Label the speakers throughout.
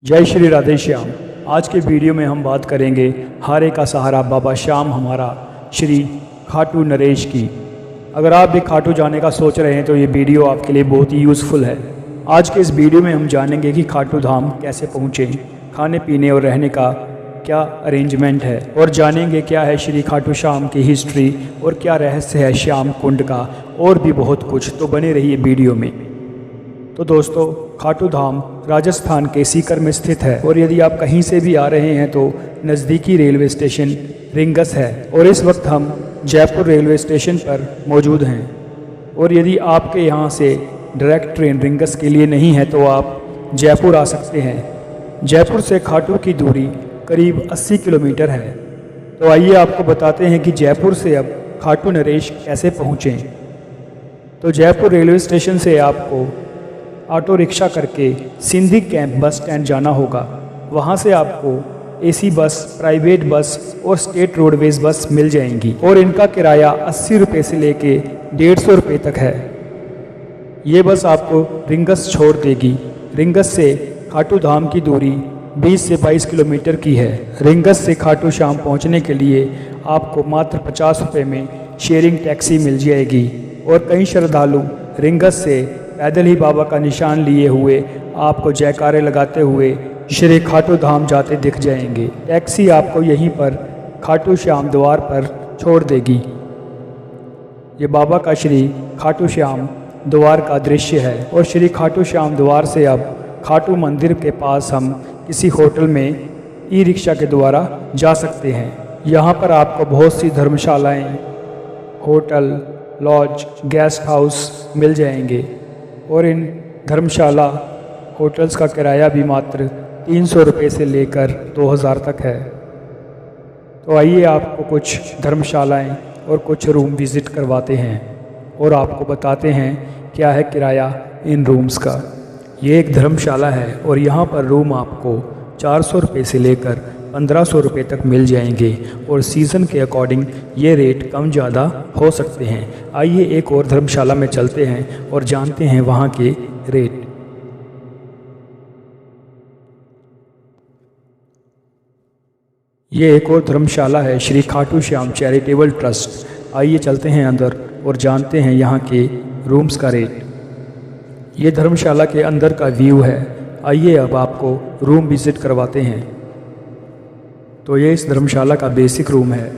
Speaker 1: जय श्री राधे श्याम। आज के वीडियो में हम बात करेंगे हारे का सहारा बाबा श्याम हमारा श्री खाटू नरेश की। अगर आप भी खाटू जाने का सोच रहे हैं तो ये वीडियो आपके लिए बहुत ही यूज़फुल है। आज के इस वीडियो में हम जानेंगे कि खाटू धाम कैसे पहुँचें, खाने पीने और रहने का क्या अरेंजमेंट है, और जानेंगे क्या है श्री खाटू श्याम की हिस्ट्री और क्या रहस्य है श्याम कुंड का, और भी बहुत कुछ। तो बने रहिए वीडियो में। तो दोस्तों, खाटू धाम राजस्थान के सीकर में स्थित है, और यदि आप कहीं से भी आ रहे हैं तो नज़दीकी रेलवे स्टेशन रिंगस है, और इस वक्त हम जयपुर रेलवे स्टेशन पर मौजूद हैं। और यदि आपके यहाँ से डायरेक्ट ट्रेन रिंगस के लिए नहीं है तो आप जयपुर आ सकते हैं। जयपुर से खाटू की दूरी करीब 80 किलोमीटर है। तो आइए आपको बताते हैं कि जयपुर से अब खाटू नरेश कैसे पहुँचें। तो जयपुर रेलवे स्टेशन से आपको ऑटो रिक्शा करके सिंधी कैंप बस स्टैंड जाना होगा। वहाँ से आपको एसी बस, प्राइवेट बस और स्टेट रोडवेज बस मिल जाएंगी, और इनका किराया 80 रुपये से लेके 150 रुपये तक है। ये बस आपको रिंगस छोड़ देगी। रिंगस से खाटू धाम की दूरी 20 से 22 किलोमीटर की है। रिंगस से खाटू श्याम पहुँचने के लिए आपको मात्र 50 रुपये में शेयरिंग टैक्सी मिल जाएगी, और कई श्रद्धालु रिंगस से पैदल ही बाबा का निशान लिए हुए आपको जयकारे लगाते हुए श्री खाटू धाम जाते दिख जाएंगे। टैक्सी आपको यहीं पर खाटू श्याम द्वार पर छोड़ देगी। ये बाबा का श्री खाटू श्याम द्वार का दृश्य है, और श्री खाटू श्याम द्वार से अब खाटू मंदिर के पास हम किसी होटल में ई रिक्शा के द्वारा जा सकते हैं। यहाँ पर आपको बहुत सी धर्मशालाएँ, होटल, लॉज, गेस्ट हाउस मिल जाएंगे, और इन धर्मशाला होटल्स का किराया भी मात्र 300 रुपये से लेकर 2000 तक है। तो आइए आपको कुछ धर्मशालाएं और कुछ रूम विज़िट करवाते हैं, और आपको बताते हैं क्या है किराया इन रूम्स का। ये एक धर्मशाला है, और यहाँ पर रूम आपको 400 रुपये से लेकर 1500 रुपये तक मिल जाएंगे, और सीज़न के अकॉर्डिंग ये रेट कम ज़्यादा हो सकते हैं। आइए एक और धर्मशाला में चलते हैं और जानते हैं वहाँ के रेट। ये एक और धर्मशाला है श्री खाटू श्याम चैरिटेबल ट्रस्ट। आइए चलते हैं अंदर और जानते हैं यहाँ के रूम्स का रेट। ये धर्मशाला के अंदर का व्यू है। आइए अब आपको रूम विज़िट करवाते हैं। तो ये इस धर्मशाला का बेसिक रूम है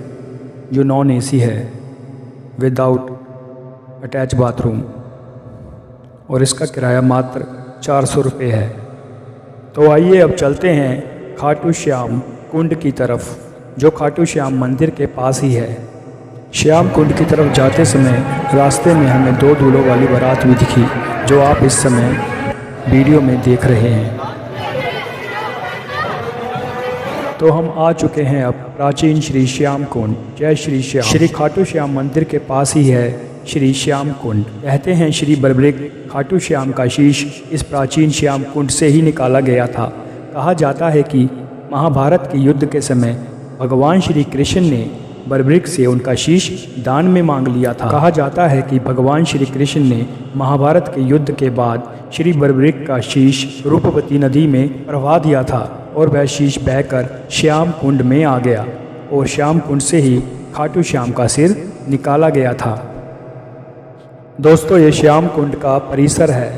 Speaker 1: जो नॉन एसी है, विदाउट अटैच बाथरूम, और इसका किराया मात्र 400 रुपये है। तो आइए अब चलते हैं खाटू श्याम कुंड की तरफ, जो खाटू श्याम मंदिर के पास ही है। श्याम कुंड की तरफ जाते समय रास्ते में हमें 2 दूल्हों वाली बारात भी दिखी, जो आप इस समय वीडियो में देख रहे हैं। तो हम आ चुके हैं अब प्राचीन श्री श्याम कुंड। जय श्री श्याम। श्री खाटू श्याम मंदिर के पास ही है श्री श्याम कुंड। कहते हैं श्री बर्बरिक खाटू श्याम का शीश इस प्राचीन श्याम कुंड से ही निकाला गया था। कहा जाता है कि महाभारत के युद्ध के समय भगवान श्री कृष्ण ने बर्बरिक से उनका शीश दान में मांग लिया था। कहा जाता है कि भगवान श्री कृष्ण ने महाभारत के युद्ध के बाद श्री बर्बरिक का शीश रूपवती नदी में प्रवाह दिया था, और वह शीश बहकर श्याम कुंड में आ गया, और श्याम कुंड से ही खाटू श्याम का सिर निकाला गया था। दोस्तों, ये श्याम कुंड का परिसर है।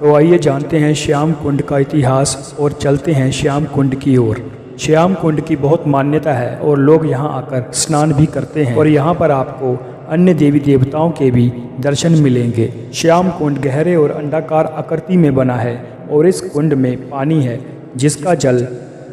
Speaker 1: तो आइए जानते हैं श्याम कुंड का इतिहास, और चलते हैं श्याम कुंड की ओर। श्याम कुंड की बहुत मान्यता है, और लोग यहाँ आकर स्नान भी करते हैं, और यहाँ पर आपको अन्य देवी देवताओं के भी दर्शन मिलेंगे। श्याम कुंड गहरे और अंडाकार आकृति में बना है, और इस कुंड में पानी है जिसका जल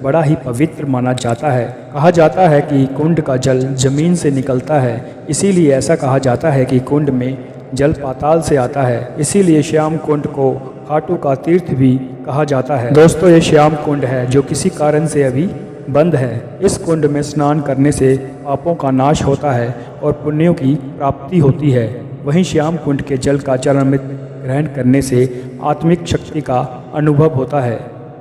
Speaker 1: बड़ा ही पवित्र माना जाता है। कहा जाता है कि कुंड का जल जमीन से निकलता है, इसीलिए ऐसा कहा जाता है कि कुंड में जल पाताल से आता है। इसीलिए श्याम कुंड को खाटू का तीर्थ भी कहा जाता है। दोस्तों, ये श्याम कुंड है जो किसी कारण से अभी बंद है। इस कुंड में स्नान करने से पापों का नाश होता है और पुण्यों की प्राप्ति होती है। वहीं श्याम कुंड के जल का चरणामृत ग्रहण करने से आत्मिक शक्ति का अनुभव होता है।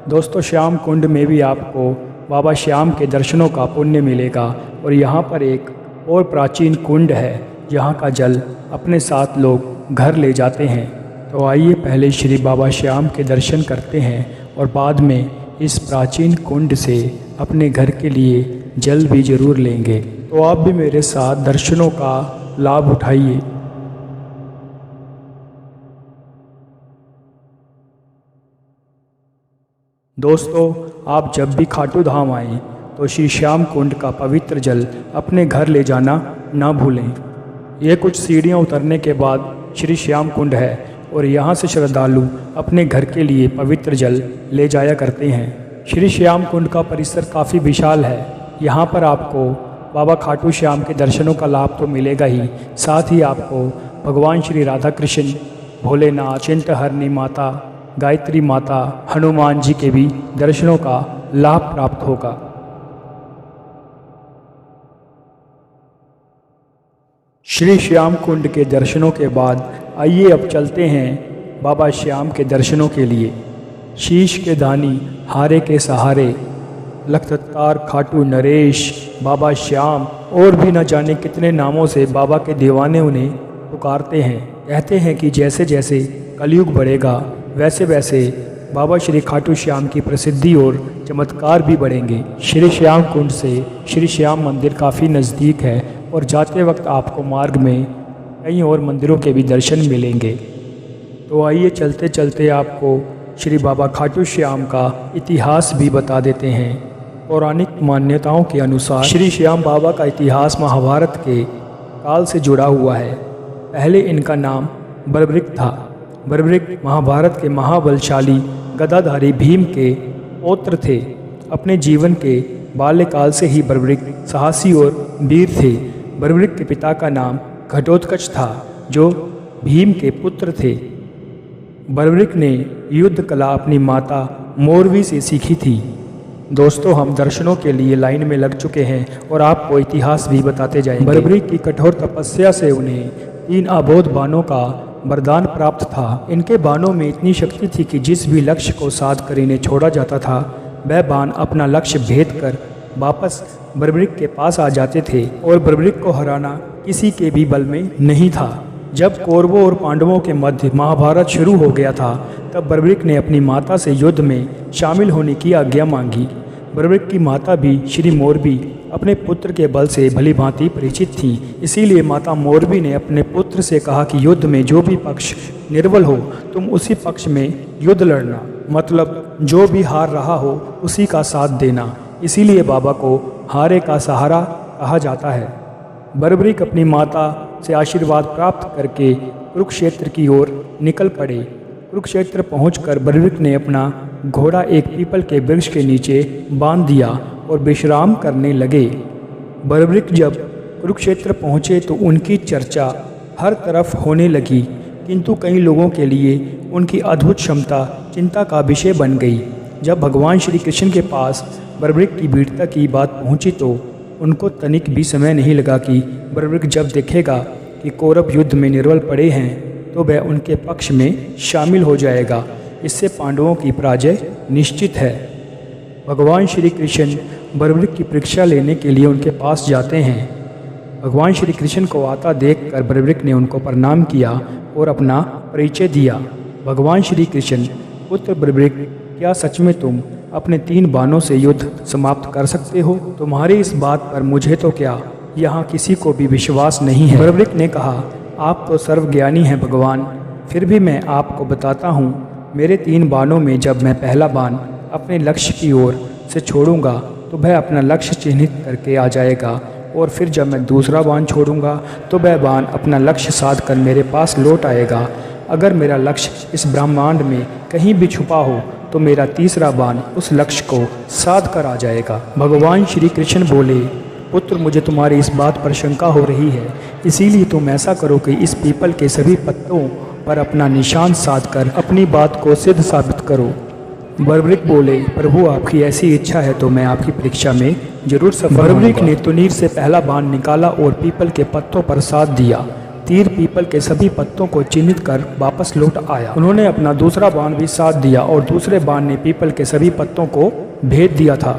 Speaker 1: दोस्तों, श्याम कुंड में भी आपको बाबा श्याम के दर्शनों का पुण्य मिलेगा, और यहाँ पर एक और प्राचीन कुंड है, यहाँ का जल अपने साथ लोग घर ले जाते हैं। तो आइए पहले श्री बाबा श्याम के दर्शन करते हैं, और बाद में इस प्राचीन कुंड से अपने घर के लिए जल भी जरूर लेंगे। तो आप भी मेरे साथ दर्शनों का लाभ उठाइए। दोस्तों, आप जब भी खाटू धाम आएँ तो श्री श्याम कुंड का पवित्र जल अपने घर ले जाना ना भूलें। ये कुछ सीढ़ियाँ उतरने के बाद श्री श्याम कुंड है और यहाँ से श्रद्धालु अपने घर के लिए पवित्र जल ले जाया करते हैं। श्री श्याम कुंड का परिसर काफ़ी विशाल है। यहाँ पर आपको बाबा खाटू श्याम के दर्शनों का लाभ तो मिलेगा ही, साथ ही आपको भगवान श्री राधा कृष्ण, भोलेनाथ, चिंतहरणी माता, गायत्री माता, हनुमान जी के भी दर्शनों का लाभ प्राप्त होगा। श्री श्याम कुंड के दर्शनों के बाद आइए अब चलते हैं बाबा श्याम के दर्शनों के लिए। शीश के दानी, हारे के सहारे, लखतत्तार खाटू नरेश, बाबा श्याम और भी न जाने कितने नामों से बाबा के दीवाने उन्हें पुकारते हैं। कहते हैं कि जैसे जैसे कलयुग बढ़ेगा वैसे वैसे बाबा श्री खाटू श्याम की प्रसिद्धि और चमत्कार भी बढ़ेंगे। श्री श्याम कुंड से श्री श्याम मंदिर काफ़ी नज़दीक है और जाते वक्त आपको मार्ग में कई और मंदिरों के भी दर्शन मिलेंगे। तो आइए चलते चलते आपको श्री बाबा खाटू श्याम का इतिहास भी बता देते हैं। पौराणिक मान्यताओं के अनुसार श्री श्याम बाबा का इतिहास महाभारत के काल से जुड़ा हुआ है। पहले इनका नाम बर्बरिक था। बर्बरिक महाभारत के महाबलशाली गदाधारी भीम के पौत्र थे। अपने जीवन के बाल्यकाल से ही बर्बरिक साहसी और वीर थे। बर्बरिक के पिता का नाम घटोत्कच था, जो भीम के पुत्र थे। बर्बरिक ने युद्ध कला अपनी माता मोरवी से सीखी थी। दोस्तों, हम दर्शनों के लिए लाइन में लग चुके हैं और आपको इतिहास भी बताते जाएंगे। बर्बरिक की कठोर तपस्या से उन्हें 3 अबोध बाणों का वरदान प्राप्त था। इनके बाणों में इतनी शक्ति थी कि जिस भी लक्ष्य को साध कर इन्हें छोड़ा जाता था, वह बाण अपना लक्ष्य भेद कर वापस बर्बरिक के पास आ जाते थे और बर्बरिक को हराना किसी के भी बल में नहीं था। जब कौरवों और पांडवों के मध्य महाभारत शुरू हो गया था, तब बर्बरिक ने अपनी माता से युद्ध में शामिल होने की आज्ञा मांगी। बर्बरिक की माता भी श्री मोरबी अपने पुत्र के बल से भली भांति परिचित थी। इसीलिए माता मोरबी ने अपने पुत्र से कहा कि युद्ध में जो भी पक्ष निर्बल हो, तुम उसी पक्ष में युद्ध लड़ना, मतलब जो भी हार रहा हो उसी का साथ देना। इसीलिए बाबा को हारे का सहारा कहा जाता है। बर्बरिक अपनी माता से आशीर्वाद प्राप्त करके कुरुक्षेत्र की ओर निकल पड़े। कुरुक्षेत्र पहुंचकर बर्बरिक ने अपना घोड़ा एक पीपल के वृक्ष के नीचे बांध दिया और विश्राम करने लगे। बर्बरिक जब कुरुक्षेत्र पहुँचे तो उनकी चर्चा हर तरफ होने लगी, किंतु कई लोगों के लिए उनकी अद्भुत क्षमता चिंता का विषय बन गई। जब भगवान श्री कृष्ण के पास बर्बरिक की वीरता की बात पहुंची तो उनको तनिक भी समय नहीं लगा कि बर्बरिक जब देखेगा कि कौरव युद्ध में निर्बल पड़े हैं तो वह उनके पक्ष में शामिल हो जाएगा। इससे पांडवों की पराजय निश्चित है। भगवान श्री कृष्ण बर्बरिक की परीक्षा लेने के लिए उनके पास जाते हैं। भगवान श्री कृष्ण को आता देखकर बर्बरिक ने उनको प्रणाम किया और अपना परिचय दिया। भगवान श्री कृष्ण, पुत्र बर्बरिक, क्या सच में तुम अपने 3 बाणों से युद्ध समाप्त कर सकते हो? तुम्हारी इस बात पर मुझे तो क्या, यहाँ किसी को भी विश्वास नहीं है। बर्बरिक ने कहा, आप तो सर्वज्ञानी हैं भगवान, फिर भी मैं आपको बताता हूँ। मेरे 3 बाणों में जब मैं पहला बाण अपने लक्ष्य की ओर से छोड़ूंगा तो वह अपना लक्ष्य चिन्हित करके आ जाएगा, और फिर जब मैं दूसरा बाण छोड़ूंगा तो वह बाण अपना लक्ष्य साध कर मेरे पास लौट आएगा। अगर मेरा लक्ष्य इस ब्रह्मांड में कहीं भी छुपा हो तो मेरा तीसरा बाण उस लक्ष्य को साध कर आ जाएगा। भगवान श्री कृष्ण बोले, पुत्र, मुझे तुम्हारी इस बात पर शंका हो रही है, इसीलिए तुम ऐसा करो कि इस पीपल के सभी पत्तों पर अपना निशान साध कर अपनी बात को सिद्ध साबित करो। बर्बरिक बोले, प्रभु, आपकी ऐसी इच्छा है तो मैं आपकी परीक्षा में जरूर सफल होऊंगा। बर्बरिक ने तुनीर से पहला बाण निकाला और पीपल के पत्तों पर साध दिया। तीर पीपल के सभी पत्तों को चिन्हित कर वापस लौट आया। उन्होंने अपना दूसरा बाण भी साध दिया और दूसरे बाण ने पीपल के सभी पत्तों को भेद दिया था,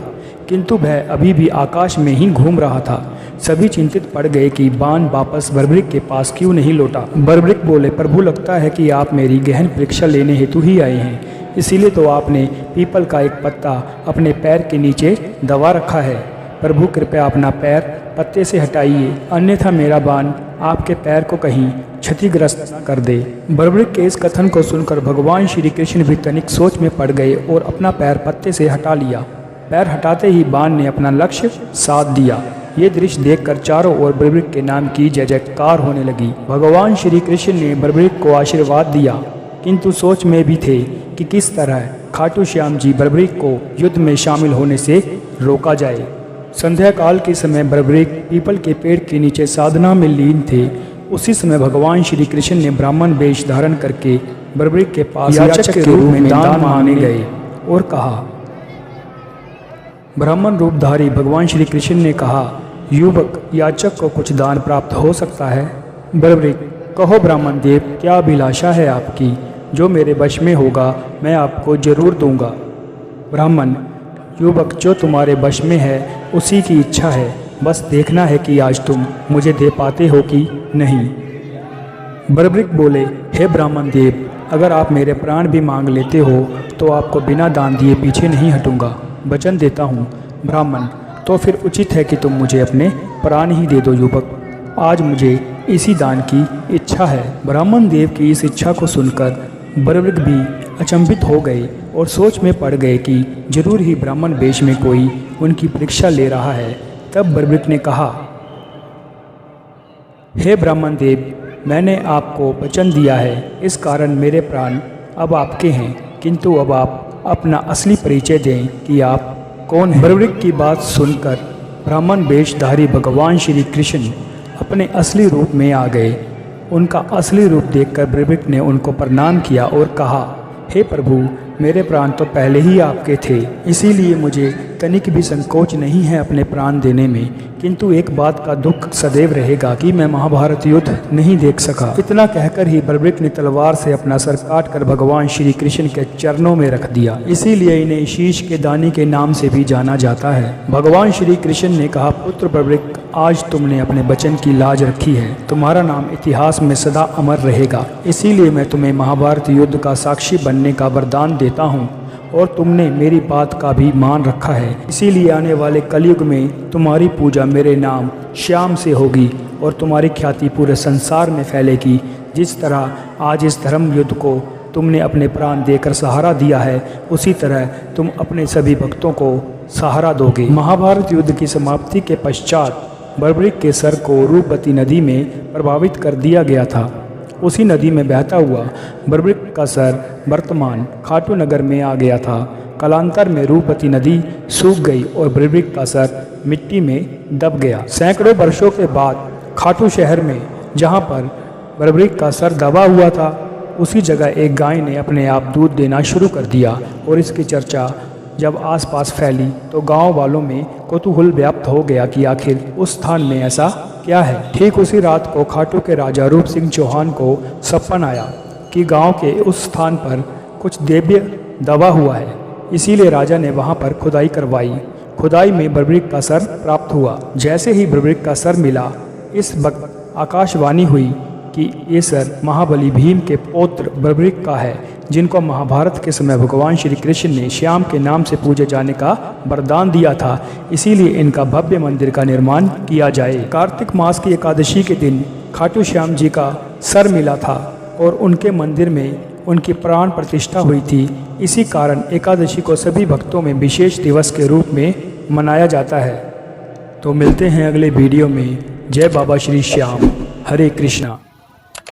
Speaker 1: किंतु वह अभी भी आकाश में ही घूम रहा था। सभी चिंतित पड़ गए कि बाण वापस बर्बरिक के पास क्यों नहीं लौटा। बर्बरिक बोले, प्रभु, लगता है कि आप मेरी गहन परीक्षा लेने हेतु ही आए हैं। इसीलिए तो आपने पीपल का एक पत्ता अपने पैर के नीचे दबा रखा है। प्रभु कृपया अपना पैर पत्ते से हटाइए, अन्यथा मेरा बाण आपके पैर को कहीं क्षतिग्रस्त न कर दे। बर्बरिक के इस कथन को सुनकर भगवान श्री कृष्ण भी तनिक सोच में पड़ गए और अपना पैर पत्ते से हटा लिया। पैर हटाते ही बाण ने अपना लक्ष्य साध दिया। ये दृश्य देखकर चारों ओर बर्बरिक के नाम की जय जयकार होने लगी। भगवान श्री कृष्ण ने बर्बरिक को आशीर्वाद दिया, किंतु सोच में भी थे कि किस तरह खाटू श्याम जी बर्बरिक को युद्ध में शामिल होने से रोका जाए। संध्या काल के समय बर्बरिक पीपल के पेड़ के नीचे साधना में लीन थे। उसी समय भगवान श्री कृष्ण ने ब्राह्मण वेश धारण करके बर्बरिक के पास याचक के रूप में दान मांगने गए और कहा। ब्राह्मण रूपधारी भगवान श्री कृष्ण ने कहा, युवक, याचक को कुछ दान प्राप्त हो सकता है। बर्बरिक, कहो ब्राह्मण देव, क्या अभिलाषा है आपकी? जो मेरे वश में होगा मैं आपको जरूर दूंगा। ब्राह्मण, युवक, जो तुम्हारे वश में है उसी की इच्छा है, बस देखना है कि आज तुम मुझे दे पाते हो कि नहीं। बर्बरिक बोले, हे ब्राह्मण देव, अगर आप मेरे प्राण भी मांग लेते हो तो आपको बिना दान दिए पीछे नहीं हटूंगा, वचन देता हूँ। ब्राह्मण, तो फिर उचित है कि तुम मुझे अपने प्राण ही दे दो युवक, आज मुझे इसी दान की इच्छा है। ब्राह्मण देव की इस इच्छा को सुनकर बर्बरिक भी अचंभित हो गए और सोच में पड़ गए कि जरूर ही ब्राह्मण वेश में कोई उनकी परीक्षा ले रहा है। तब बर्बरिक ने कहा, हे ब्राह्मण देव, मैंने आपको वचन दिया है, इस कारण मेरे प्राण अब आपके हैं, किंतु अब आप अपना असली परिचय दें कि आप कौन हैं। बर्बरिक की बात सुनकर ब्राह्मण वेशधारी भगवान श्री कृष्ण अपने असली रूप में आ गए। उनका असली रूप देखकर बर्बरिक ने उनको प्रणाम किया और कहा, हे प्रभु, मेरे प्राण तो पहले ही आपके थे, इसीलिए मुझे तनिक भी संकोच नहीं है अपने प्राण देने में, किंतु एक बात का दुख सदैव रहेगा कि मैं महाभारत युद्ध नहीं देख सका। इतना कहकर ही बर्बरिक ने तलवार से अपना सर काटकर भगवान श्री कृष्ण के चरणों में रख दिया। इसीलिए इन्हें शीश के दानी के नाम से भी जाना जाता है। भगवान श्री कृष्ण ने कहा, पुत्र बर्बरिक, आज तुमने अपने वचन की लाज रखी है, तुम्हारा नाम इतिहास में सदा अमर रहेगा। इसीलिए मैं तुम्हें महाभारत युद्ध का साक्षी बनने का वरदान देता हूँ और तुमने मेरी बात का भी मान रखा है। इसीलिए आने वाले कलयुग में तुम्हारी पूजा मेरे नाम श्याम से होगी और तुम्हारी ख्याति पूरे संसार में फैलेगी। जिस तरह आज इस धर्म युद्ध को तुमने अपने प्राण देकर सहारा दिया है, उसी तरह तुम अपने सभी भक्तों को सहारा दोगे। महाभारत युद्ध की समाप्ति के पश्चात बर्बरिक के सर को रूपवती नदी में प्रभावित कर दिया गया था। उसी नदी में बहता हुआ बर्बरिक का सर वर्तमान खाटू नगर में आ गया था। कालांतर में रूपवती नदी सूख गई और बर्बरिक का सर मिट्टी में दब गया। सैकड़ों वर्षों के बाद खाटू शहर में, जहाँ पर बर्बरिक का सर दबा हुआ था, उसी जगह एक गाय ने अपने आप दूध देना शुरू कर दिया और इसकी चर्चा जब आसपास फैली तो गांव वालों में कौतूहल व्याप्त हो गया कि आखिर उस स्थान में ऐसा क्या है। ठीक उसी रात को खाटू के राजा रूप सिंह चौहान को सपन आया कि गांव के उस स्थान पर कुछ दिव्य दबा हुआ है। इसीलिए राजा ने वहां पर खुदाई करवाई। खुदाई में बर्बरिक का सर प्राप्त हुआ। जैसे ही बर्बरिक का सर मिला, इस वक्त आकाशवाणी हुई कि ये सर महाबली भीम के पौत्र बर्बरिक का है, जिनको महाभारत के समय भगवान श्री कृष्ण ने श्याम के नाम से पूजे जाने का वरदान दिया था। इसीलिए इनका भव्य मंदिर का निर्माण किया जाए। कार्तिक मास की एकादशी के दिन खाटू श्याम जी का सर मिला था और उनके मंदिर में उनकी प्राण प्रतिष्ठा हुई थी। इसी कारण एकादशी को सभी भक्तों में विशेष दिवस के रूप में मनाया जाता है। तो मिलते हैं अगले वीडियो में। जय बाबा श्री श्याम। हरे कृष्णा।